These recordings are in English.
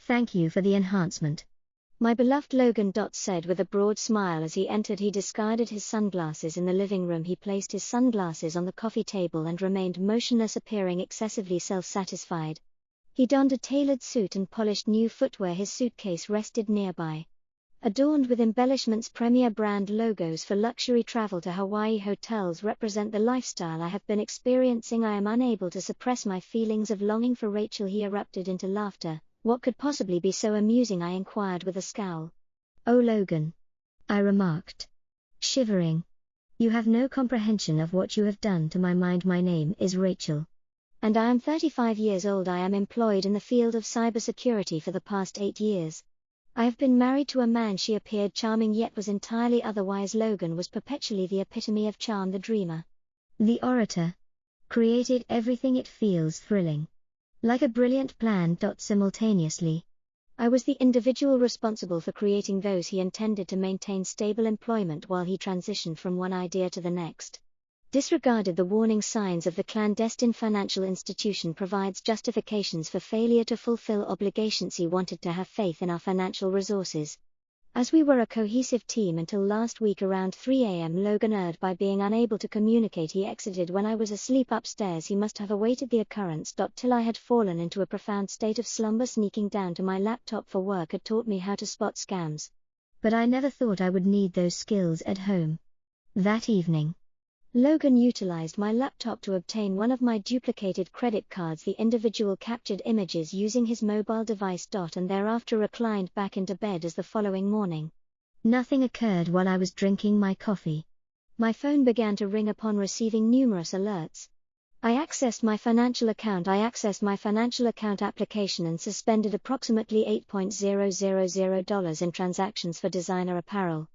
Thank you for the enhancement. My beloved Logan said with a broad smile as he entered. He discarded his sunglasses in the living room. He placed his sunglasses on the coffee table and remained motionless, appearing excessively self-satisfied. He donned a tailored suit and polished new footwear. His suitcase rested nearby, adorned with embellishments. Premier brand logos for luxury travel to Hawaii hotels represent the lifestyle I have been experiencing. I am unable to suppress my feelings of longing for Rachel. He erupted into laughter. What could possibly be so amusing? I inquired with a scowl. Oh, Logan, I remarked, shivering. You have no comprehension of what you have done to my mind. My name is Rachel. And I am 35 years old. I am employed in the field of cybersecurity for the past 8 years. I have been married to a man. She appeared charming yet was entirely otherwise. Logan was perpetually the epitome of charm, the dreamer. The orator. Created everything. It feels thrilling. Like a brilliant plan. Simultaneously, I was the individual responsible for creating those. He intended to maintain stable employment while he transitioned from one idea to the next. Disregarded the warning signs of the clandestine financial institution. Provides justifications for failure to fulfill obligations. He wanted to have faith in our financial resources, as we were a cohesive team until last week around 3 a.m. Logan erred by being unable to communicate. He exited when I was asleep upstairs. He must have awaited the occurrence. Till I had fallen into a profound state of slumber. Sneaking down to my laptop for work had taught me how to spot scams. But I never thought I would need those skills at home. That evening, Logan utilized my laptop to obtain one of my duplicated credit cards. The individual captured images using his mobile device. And thereafter reclined back into bed. As the following morning, nothing occurred while I was drinking my coffee. My phone began to ring upon receiving numerous alerts. I accessed my financial account application and suspended approximately $8,000 in transactions for designer apparel,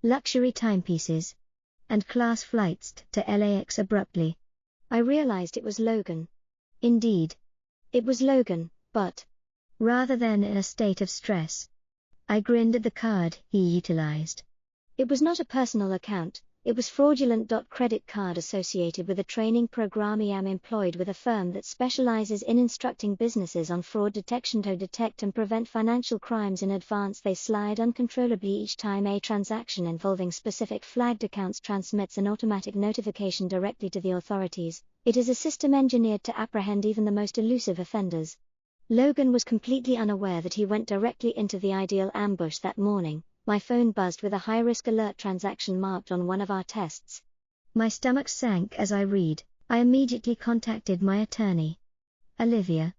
luxury timepieces, and class flights to LAX. Abruptly, I realized it was Logan. Indeed, it was Logan, but rather than in a state of stress, I grinned at the card he utilized. It was not a personal account. It was fraudulent. Credit card associated with a training program. I am employed with a firm that specializes in instructing businesses on fraud detection to detect and prevent financial crimes in advance. They slide uncontrollably each time a transaction involving specific flagged accounts transmits an automatic notification directly to the authorities. It is a system engineered to apprehend even the most elusive offenders. Logan was completely unaware that he went directly into the ideal ambush that morning. My phone buzzed with a high-risk alert transaction marked on one of our tests. My stomach sank as I read. I immediately contacted my attorney, Olivia,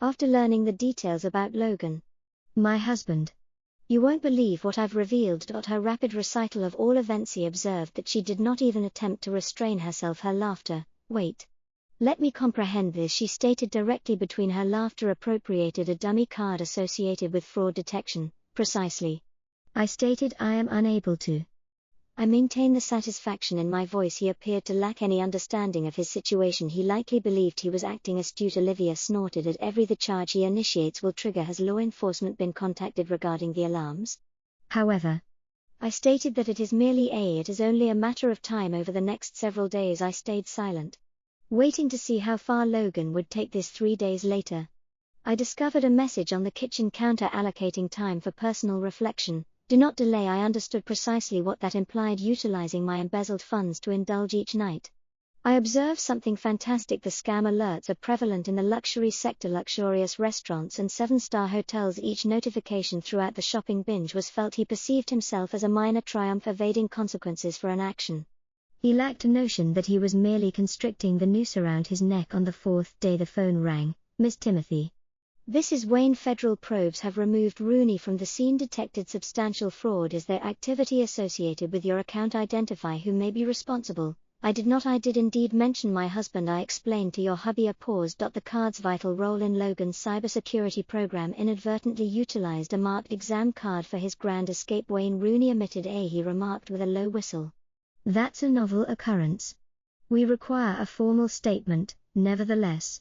after learning the details about Logan, my husband. You won't believe what I've revealed. Her rapid recital of all events. He observed that she did not even attempt to restrain herself. Her laughter. Wait. Let me comprehend this. She stated directly between her laughter. Appropriated a dummy card associated with fraud detection. Precisely. I stated I am unable to. I maintain the satisfaction in my voice. He appeared to lack any understanding of his situation. He likely believed he was acting astute. Olivia snorted at every the charge he initiates will trigger. Has law enforcement been contacted regarding the alarms? However, I stated that it is only a matter of time. Over the next several days I stayed silent, waiting to see how far Logan would take this. 3 days later, I discovered a message on the kitchen counter allocating time for personal reflection. Do not delay. I understood precisely what that implied, utilizing my embezzled funds to indulge each night. I observed something fantastic. The scam alerts are prevalent in the luxury sector, luxurious restaurants and 7-star hotels. Each notification throughout the shopping binge was felt. He perceived himself as a minor triumph, evading consequences for an action. He lacked a notion that he was merely constricting the noose around his neck. On the 4th day the phone rang. Miss Timothy. This is Wayne. Federal probes have removed Rooney from the scene. Detected substantial fraud. Is there activity associated with your account? Identify who may be responsible. I did indeed mention my husband. I explained to your hubby. A pause. The card's vital role in Logan's cybersecurity program. Inadvertently utilized a marked exam card for his grand escape. Wayne Rooney emitted he remarked with a low whistle. That's a novel occurrence. We require a formal statement, nevertheless.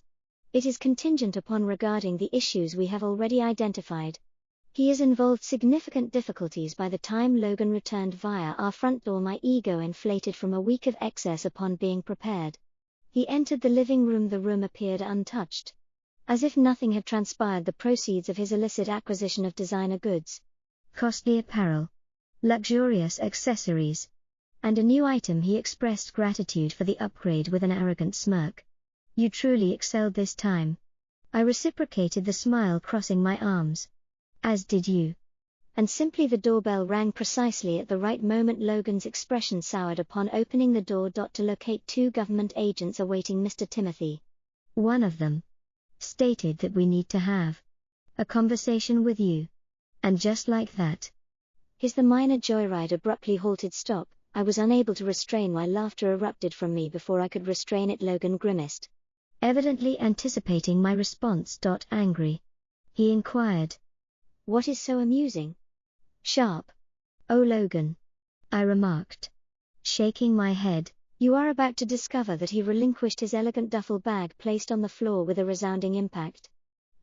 It is contingent upon regarding the issues we have already identified. He has involved significant difficulties by the time Logan returned via our front door. My ego inflated from a week of excess upon being prepared. He entered the living room. The room appeared untouched. As if nothing had transpired, the proceeds of his illicit acquisition of designer goods, costly apparel, luxurious accessories, and a new item, he expressed gratitude for the upgrade with an arrogant smirk. You truly excelled this time. I reciprocated the smile, crossing my arms. As did you. And simply the doorbell rang precisely at the right moment. Logan's expression soured upon opening the door. To locate 2 government agents awaiting Mr. Timothy. One of them stated that we need to have a conversation with you. And just like that, the minor joyride abruptly halted. Stop. I was unable to restrain my laughter erupted from me before I could restrain it. Logan grimaced, evidently anticipating my response. Angry, he inquired, what is so amusing? Sharp. Oh, Logan, I remarked, shaking my head. You are about to discover that he relinquished his elegant duffel bag, placed on the floor with a resounding impact,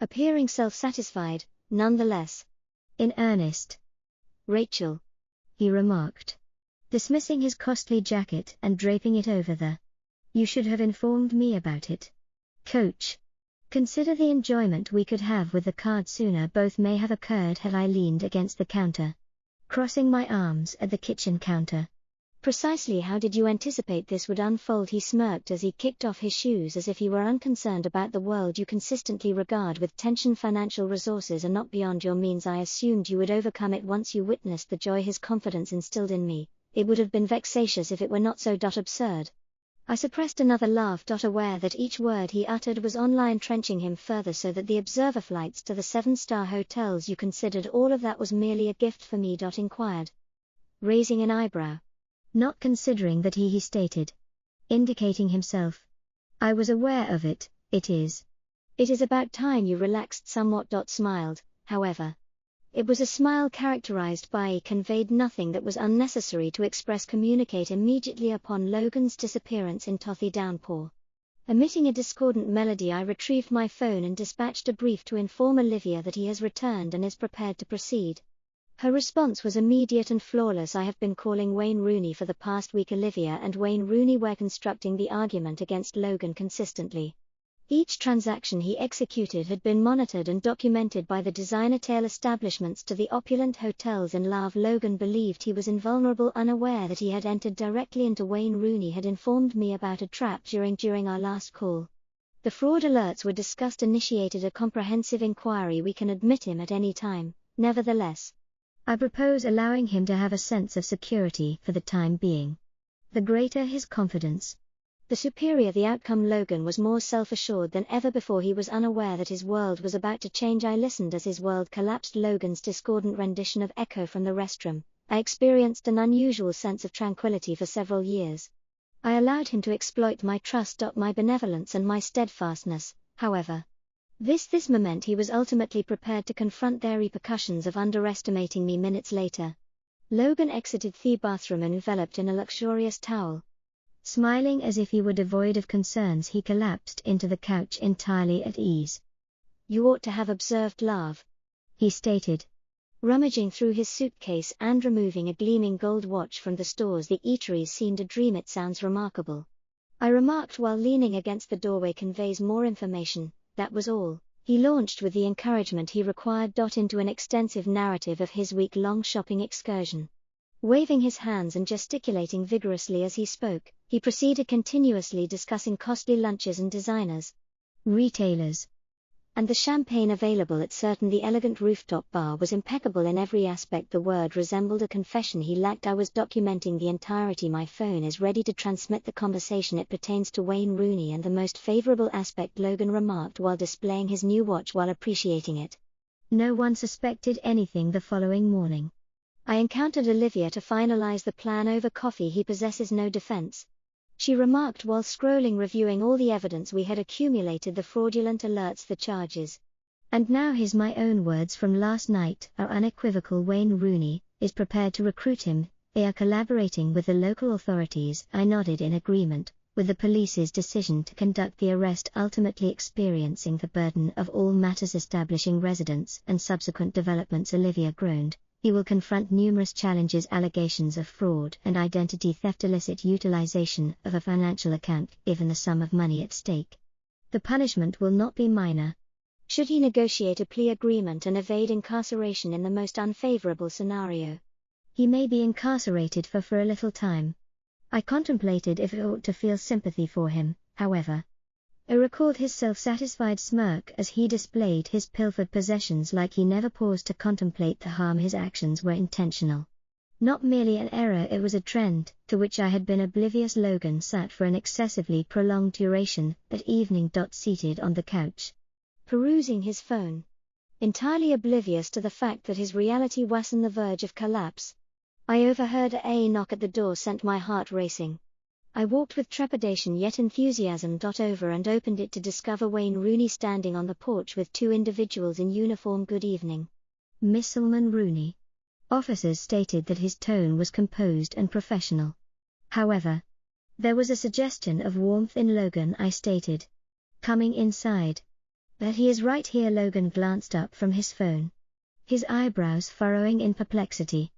appearing self-satisfied, nonetheless. In earnest, Rachel, he remarked, dismissing his costly jacket and draping it over the. You should have informed me about it, Coach. Consider the enjoyment we could have with the card sooner. Both may have occurred had I leaned against the counter, crossing my arms at the kitchen counter. Precisely how did you anticipate this would unfold? He smirked as he kicked off his shoes, as if he were unconcerned about the world you consistently regard with tension. Financial resources are not beyond your means. I assumed you would overcome it once you witnessed the joy his confidence instilled in me. It would have been vexatious if it were not so. Absurd. I suppressed another laugh. Aware that each word he uttered was online trenching him further, so that the observer flights to the 7-star hotels you considered, all of that was merely a gift for me? Inquired, raising an eyebrow. Not considering that he stated, indicating himself. I was aware of it. It is about time you relaxed somewhat. Smiled, however. It was a smile characterized by conveyed nothing that was unnecessary to express. Communicate immediately upon Logan's disappearance in Tothy Downpour. Emitting a discordant melody, I retrieved my phone and dispatched a brief to inform Olivia that he has returned and is prepared to proceed. Her response was immediate and flawless. I have been calling Wayne Rooney for the past week. Olivia and Wayne Rooney were constructing the argument against Logan consistently. Each transaction he executed had been monitored and documented by the designer tail establishments to the opulent hotels in love. Logan believed he was invulnerable, unaware that he had entered directly into Wayne Rooney had informed me about a trap during our last call. The fraud alerts were discussed, initiated a comprehensive inquiry. We can admit him at any time. Nevertheless, I propose allowing him to have a sense of security for the time being. The greater his confidence, the superior the outcome. Logan was more self-assured than ever before. He was unaware that his world was about to change. I listened as his world collapsed. Logan's discordant rendition of Echo from the restroom. I experienced an unusual sense of tranquility for several years. I allowed him to exploit my trust, my benevolence and my steadfastness, however. This moment he was ultimately prepared to confront their repercussions of underestimating me. Minutes later, Logan exited the bathroom enveloped in a luxurious towel. Smiling as if he were devoid of concerns, he collapsed into the couch entirely at ease. You ought to have observed Love, he stated, rummaging through his suitcase and removing a gleaming gold watch from the stores. The eateries seemed a dream. It sounds remarkable, I remarked while leaning against the doorway. Conveys more information. That was all. He launched with the encouragement he required. Into an extensive narrative of his week-long shopping excursion. Waving his hands and gesticulating vigorously as he spoke, he proceeded, continuously discussing costly lunches and designers, retailers, and the champagne available at certain. The elegant rooftop bar was impeccable in every aspect. The word resembled a confession he lacked. I was documenting the entirety. My phone is ready to transmit the conversation. It pertains to Wayne Rooney and the most favorable aspect, Logan remarked while displaying his new watch while appreciating it. No one suspected anything. The following morning, I encountered Olivia to finalize the plan over coffee. He possesses no defense, she remarked while scrolling, reviewing all the evidence we had accumulated, the fraudulent alerts, the charges. And now here's my own words from last night. Our unequivocal Wayne Rooney is prepared to recruit him. They are collaborating with the local authorities. I nodded in agreement with the police's decision to conduct the arrest, ultimately experiencing the burden of all matters establishing residence and subsequent developments. Olivia groaned. He will confront numerous challenges: allegations of fraud and identity theft, illicit utilization of a financial account, given the sum of money at stake. The punishment will not be minor. Should he negotiate a plea agreement and evade incarceration in the most unfavorable scenario? He may be incarcerated for a little time. I contemplated if I ought to feel sympathy for him, however. I recalled his self-satisfied smirk as he displayed his pilfered possessions like he never paused to contemplate the harm his actions were intentional. Not merely an error, it was a trend, to which I had been oblivious. Logan sat for an excessively prolonged duration that evening. Seated on the couch, perusing his phone. Entirely oblivious to the fact that his reality was on the verge of collapse. I overheard a knock at the door sent my heart racing. I walked with trepidation yet enthusiasm. Over and opened it to discover Wayne Rooney standing on the porch with two individuals in uniform. Good evening, Miss Solomon Rooney. Officers stated that his tone was composed and professional. However, there was a suggestion of warmth in Logan. I stated, coming inside. That he is right here. Logan glanced up from his phone, his eyebrows furrowing in perplexity.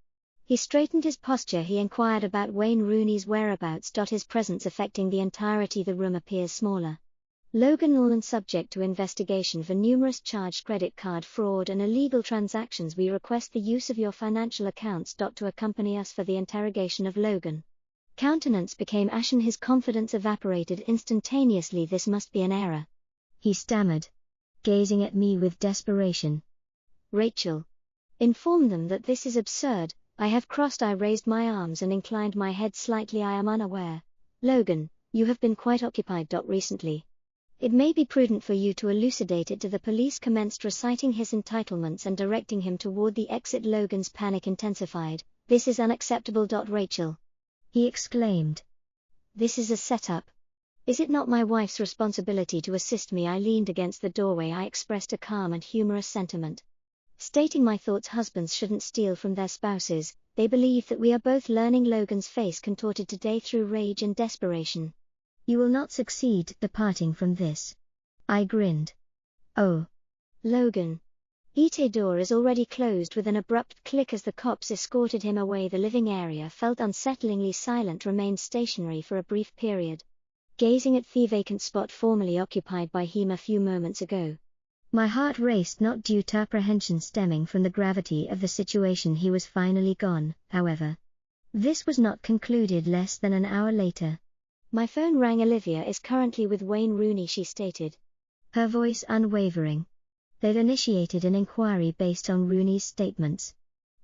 He straightened his posture. He inquired about Wayne Rooney's whereabouts. His presence affecting the entirety. The room appears smaller. Logan Norman subject to investigation for numerous charged credit card fraud and illegal transactions. We request the use of your financial accounts. To accompany us for the interrogation of Logan. Countenance became ashen. His confidence evaporated instantaneously. This must be an error, he stammered, gazing at me with desperation. Rachel, inform them that this is absurd. I have crossed. I raised my arms and inclined my head slightly. I am unaware. Logan, you have been quite occupied. Recently. It may be prudent for you to elucidate it. The police commenced reciting his entitlements and directing him toward the exit. Logan's panic intensified. This is unacceptable. Rachel, he exclaimed. This is a setup. Is it not my wife's responsibility to assist me? I leaned against the doorway. I expressed a calm and humorous sentiment, stating my thoughts. Husbands shouldn't steal from their spouses. They believe that we are both learning. Logan's face contorted today through rage and desperation. You will not succeed departing from this. I grinned. Oh. Logan. Ite door is already closed with an abrupt click as the cops escorted him away. The living area felt unsettlingly silent. Remained stationary for a brief period, gazing at the vacant spot formerly occupied by him a few moments ago. My heart raced, not due to apprehension stemming from the gravity of the situation. He was finally gone, however. This was not concluded less than an hour later. My phone rang. Olivia is currently with Wayne Rooney, she stated, her voice unwavering. They've initiated an inquiry based on Rooney's statements.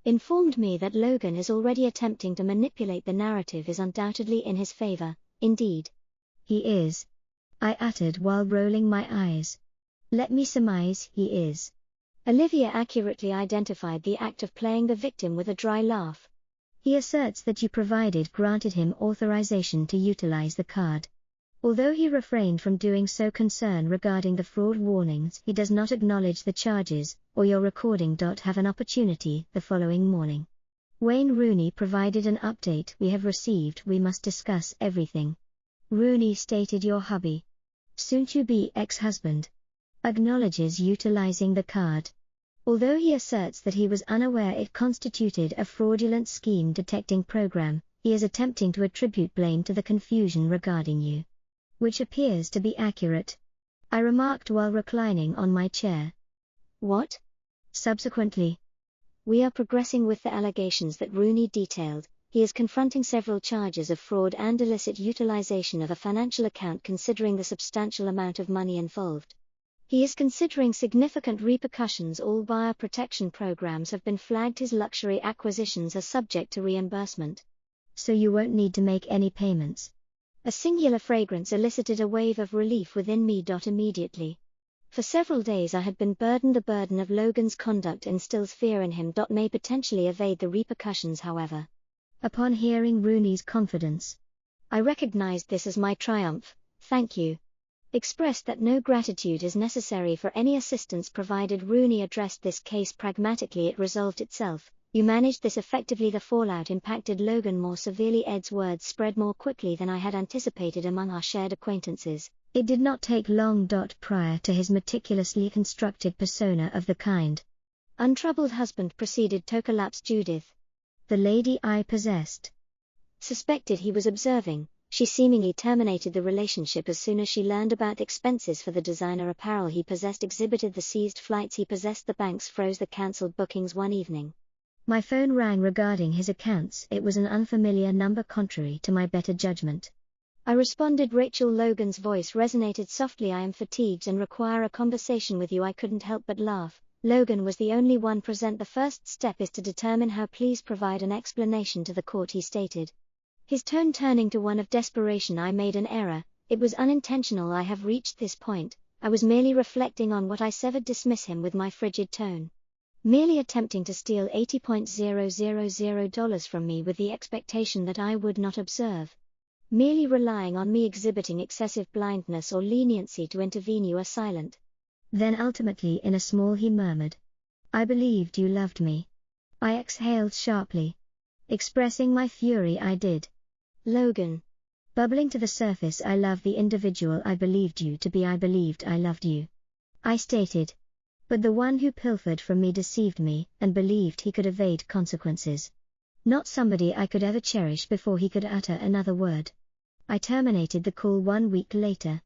Informed me that Logan is already attempting to manipulate. The narrative is undoubtedly in his favor. Indeed, he is, I uttered while rolling my eyes. Let me surmise, he is. Olivia accurately identified the act of playing the victim with a dry laugh. He asserts that you granted him authorization to utilize the card. Although he refrained from doing so concern regarding the fraud warnings, he does not acknowledge the charges, or your recording. Have an opportunity the following morning. Wayne Rooney provided an update. We have received. We must discuss everything. Rooney stated your hubby, soon-to-be ex-husband, acknowledges utilizing the card. Although he asserts that he was unaware it constituted a fraudulent scheme detecting program, he is attempting to attribute blame to the confusion regarding you, which appears to be accurate, I remarked while reclining on my chair. What? Subsequently, we are progressing with the allegations that Rooney detailed. He is confronting several charges of fraud and illicit utilization of a financial account. Considering the substantial amount of money involved, he is considering significant repercussions. All buyer protection programs have been flagged. His luxury acquisitions are subject to reimbursement, so you won't need to make any payments. A singular fragrance elicited a wave of relief within me. Immediately. For several days I had been burdened. The burden of Logan's conduct instills fear in him. May potentially evade the repercussions, however. Upon hearing Rooney's confidence, I recognized this as my triumph. Thank you. Expressed that no gratitude is necessary for any assistance provided. Rooney addressed this case pragmatically. It resolved itself. You managed this effectively. The fallout impacted Logan more severely. Ed's words spread more quickly than I had anticipated among our shared acquaintances. It did not take long. Prior to his meticulously constructed persona of the kind, untroubled husband proceeded to collapse. Judith, the lady I possessed, suspected he was observing. She seemingly terminated the relationship as soon as she learned about the expenses for the designer apparel he possessed, exhibited the seized flights he possessed, the banks froze the cancelled bookings one evening. My phone rang regarding his accounts. It was an unfamiliar number contrary to my better judgment. I responded. Rachel. Logan's voice resonated softly. I am fatigued and require a conversation with you. I couldn't help but laugh. Logan was the only one present. The first step is to determine how. Please provide an explanation to the court, he stated. His tone turning to one of desperation. I made an error. It was unintentional. I have reached this point. I was merely reflecting on what I severed. Dismiss him with my frigid tone. Merely attempting to steal $80,000 from me with the expectation that I would not observe. Merely relying on me exhibiting excessive blindness or leniency to intervene. You are silent. Then ultimately in a small he murmured. I believed you loved me. I exhaled sharply. Expressing my fury. I did. Logan. Bubbling to the surface. I love the individual I believed you to be. I believed I loved you. I stated. But the one who pilfered from me deceived me and believed he could evade consequences. Not somebody I could ever cherish. Before he could utter another word, I terminated the call. 1 week later,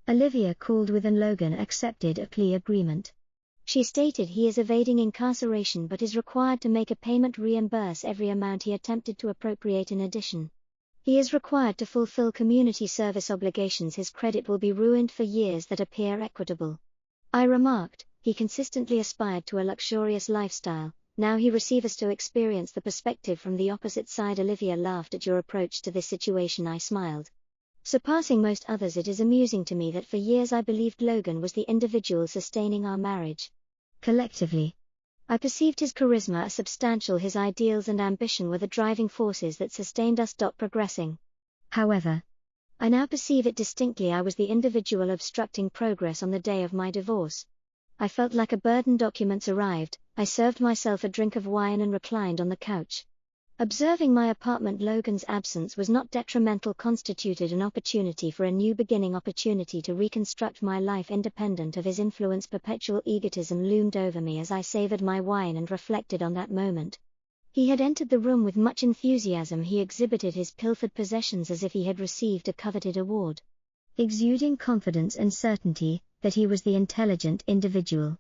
Olivia called with and Logan accepted a plea agreement. She stated he is evading incarceration but is required to make a payment, reimburse every amount he attempted to appropriate. In addition, he is required to fulfill community service obligations. His credit will be ruined for years that appear equitable. I remarked. He consistently aspired to a luxurious lifestyle. Now he receives to experience the perspective from the opposite side. Olivia laughed at your approach to this situation. I smiled. Surpassing most others, it is amusing to me that for years I believed Logan was the individual sustaining our marriage. Collectively, I perceived his charisma as substantial. His ideals and ambition were the driving forces that sustained us. Progressing. However, I now perceive it distinctly. I was the individual obstructing progress on the day of my divorce. I felt like a burden. Documents arrived. I served myself a drink of wine and reclined on the couch. Observing my apartment. Logan's absence was not detrimental, constituted an opportunity for a new beginning, opportunity to reconstruct my life independent of his influence. Perpetual egotism loomed over me as I savored my wine and reflected on that moment. He had entered the room with much enthusiasm. He exhibited his pilfered possessions as if he had received a coveted award, exuding confidence and certainty that he was the intelligent individual.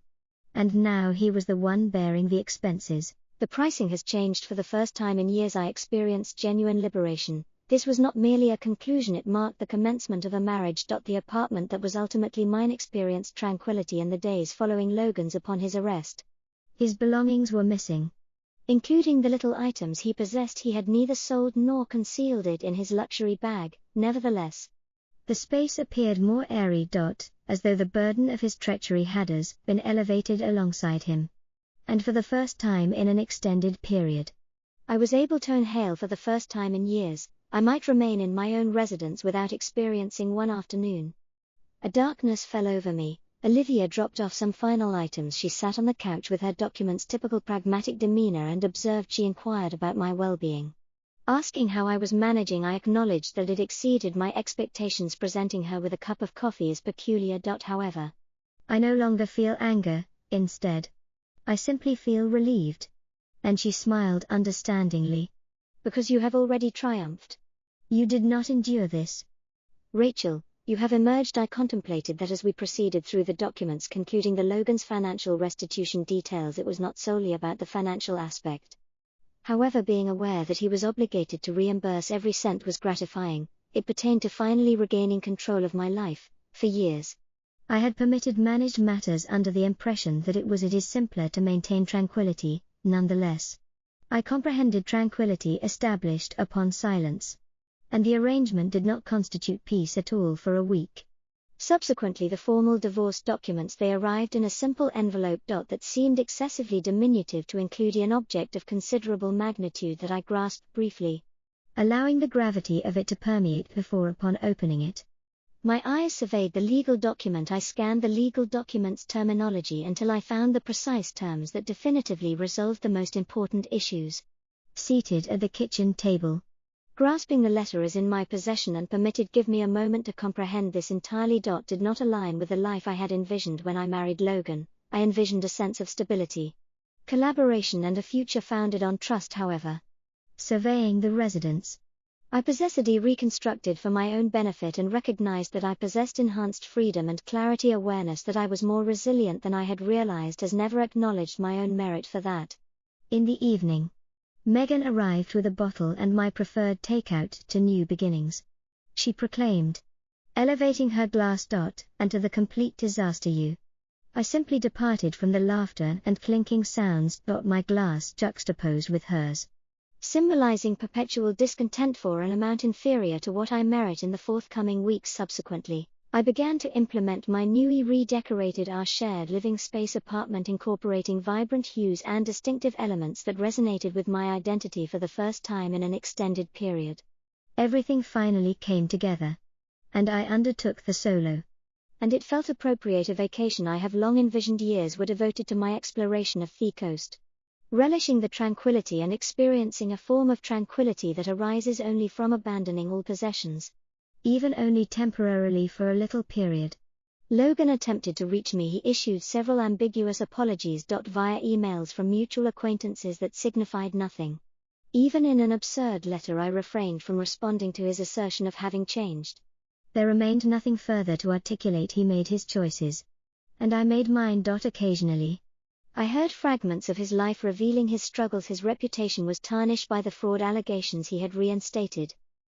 And now he was the one bearing the expenses. The pricing has changed. For the first time in years I experienced genuine liberation. This was not merely a conclusion, it marked the commencement of a marriage. The apartment that was ultimately mine experienced tranquility in the days following Logan's upon his arrest. His belongings were missing, including the little items he possessed. He had neither sold nor concealed it in his luxury bag. Nevertheless, the space appeared more airy. As though the burden of his treachery had been elevated alongside him. And for the first time in an extended period, I was able to inhale. For the first time in years, I might remain in my own residence without experiencing one afternoon. A darkness fell over me. Olivia dropped off some final items. She sat on the couch with her documents, typical pragmatic demeanor, and observed. She inquired about my well-being. Asking how I was managing, I acknowledged that it exceeded my expectations. Presenting her with a cup of coffee is peculiar. However, I no longer feel anger. Instead, I simply feel relieved. And she smiled understandingly. Because you have already triumphed. You did not endure this. Rachel, you have emerged. I contemplated that as we proceeded through the documents concluding the Logan's financial restitution details. It was not solely about the financial aspect. However, being aware that he was obligated to reimburse every cent was gratifying. It pertained to finally regaining control of my life. For years, I had permitted managed matters under the impression that it is simpler to maintain tranquility. Nonetheless, I comprehended tranquility established upon silence. And the arrangement did not constitute peace at all for a week. Subsequently, the formal divorce documents, they arrived in a simple envelope. That seemed excessively diminutive to include an object of considerable magnitude that I grasped briefly, allowing the gravity of it to permeate before upon opening it. My eyes surveyed the legal document. I scanned the legal document's terminology until I found the precise terms that definitively resolved the most important issues. Seated at the kitchen table, grasping the letter as in my possession and permitted, give me a moment to comprehend this entirely. Did not align with the life I had envisioned when I married Logan. I envisioned a sense of stability, collaboration, and a future founded on trust. However, surveying the residence, I possessed a reconstructed for my own benefit and recognized that I possessed enhanced freedom and clarity awareness that I was more resilient than I had realized as never acknowledged my own merit for that. In the evening, Megan arrived with a bottle and my preferred takeout to New Beginnings. She proclaimed, elevating her glass and to the complete disaster you. I simply departed from the laughter and clinking sounds my glass juxtaposed with hers, symbolizing perpetual discontent for an amount inferior to what I merit in the forthcoming weeks. Subsequently, I began to implement my newly redecorated our shared living space apartment, incorporating vibrant hues and distinctive elements that resonated with my identity for the first time in an extended period. Everything finally came together, and I undertook the solo. And it felt appropriate, a vacation I have long envisioned. Years were devoted to my exploration of the coast, relishing the tranquility and experiencing a form of tranquility that arises only from abandoning all possessions, even only temporarily for a little period. Logan attempted to reach me. He issued several ambiguous apologies via emails from mutual acquaintances that signified nothing. Even in an absurd letter I refrained from responding to his assertion of having changed. There remained nothing further to articulate. He made his choices, and I made mine. Occasionally, I heard fragments of his life revealing his struggles. His reputation was tarnished by the fraud allegations he had reinstated.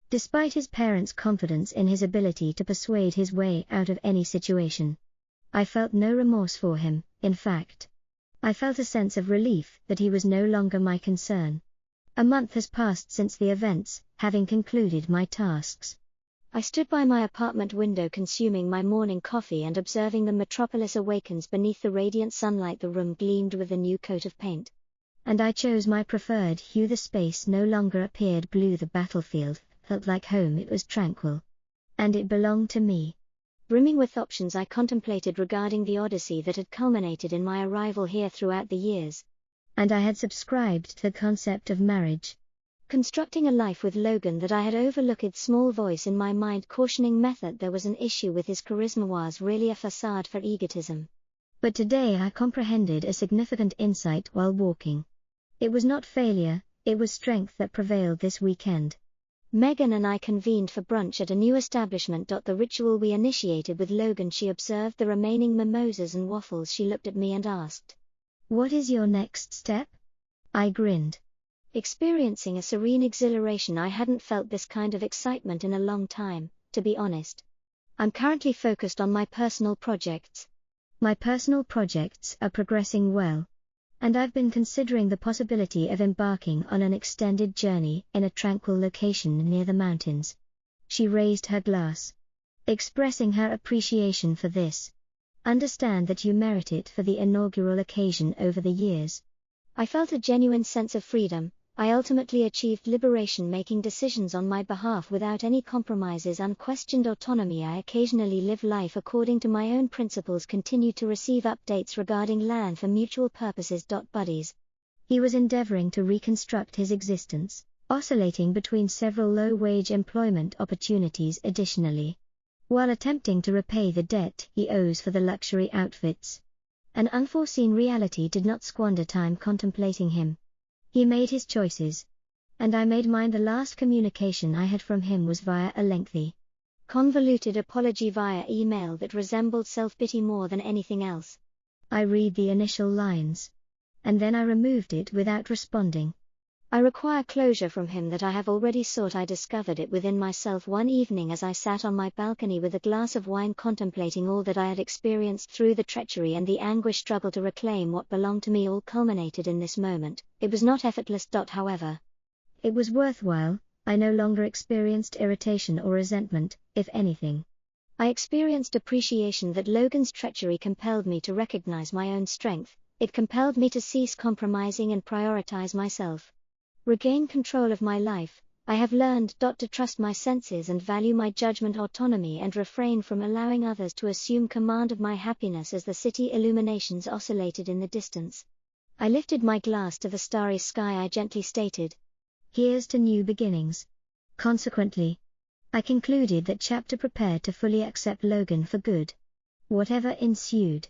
Despite his parents' confidence in his ability to persuade his way out of any situation, I felt no remorse for him. In fact, I felt a sense of relief that he was no longer my concern. A month has passed since the events, having concluded my tasks. I stood by my apartment window consuming my morning coffee and observing the metropolis awakens beneath the radiant sunlight. The room gleamed with a new coat of paint, and I chose my preferred hue. The space no longer appeared blue. The battlefield felt like home. It was tranquil, and it belonged to me. Brimming with options I contemplated regarding the odyssey that had culminated in my arrival here throughout the years. And I had subscribed to the concept of marriage. Constructing a life with Logan that I had overlooked. Small voice in my mind cautioning me that there was an issue with his charisma was really a facade for egotism. But today I comprehended a significant insight while walking. It was not failure, it was strength that prevailed this weekend. Megan and I convened for brunch at a new establishment. The ritual we initiated with Logan. She observed the remaining mimosas and waffles. She looked at me and asked, "What is your next step?" I grinned, experiencing a serene exhilaration. I hadn't felt this kind of excitement in a long time, to be honest. I'm currently focused on my personal projects. My personal projects are progressing well, and I've been considering the possibility of embarking on an extended journey in a tranquil location near the mountains. She raised her glass, expressing her appreciation for this. Understand that you merit it for the inaugural occasion. Over the years, I felt a genuine sense of freedom. I ultimately achieved liberation, making decisions on my behalf without any compromises, unquestioned autonomy. I occasionally live life according to my own principles, continue to receive updates regarding land for mutual purposes. Buddies. He was endeavoring to reconstruct his existence, oscillating between several low-wage employment opportunities additionally, while attempting to repay the debt he owes for the luxury outfits. An unforeseen reality did not squander time contemplating him. He made his choices, and I made mine. The last communication I had from him was via a lengthy, convoluted apology via email that resembled self-pity more than anything else. I read the initial lines, and then I removed it without responding. I require closure from him that I have already sought. I discovered it within myself one evening as I sat on my balcony with a glass of wine, contemplating all that I had experienced through the treachery and the anguish struggle to reclaim what belonged to me. All culminated in this moment. It was not effortless. However, it was worthwhile. I no longer experienced irritation or resentment. If anything, I experienced appreciation that Logan's treachery compelled me to recognize my own strength. It compelled me to cease compromising and prioritize myself. Regain control of my life. I have learned to trust my senses and value my judgment, autonomy, and refrain from allowing others to assume command of my happiness. As the city illuminations oscillated in the distance, I lifted my glass to the starry sky. I gently stated, "Here's to new beginnings." Consequently, I concluded that chapter, prepared to fully accept Logan for good. Whatever ensued,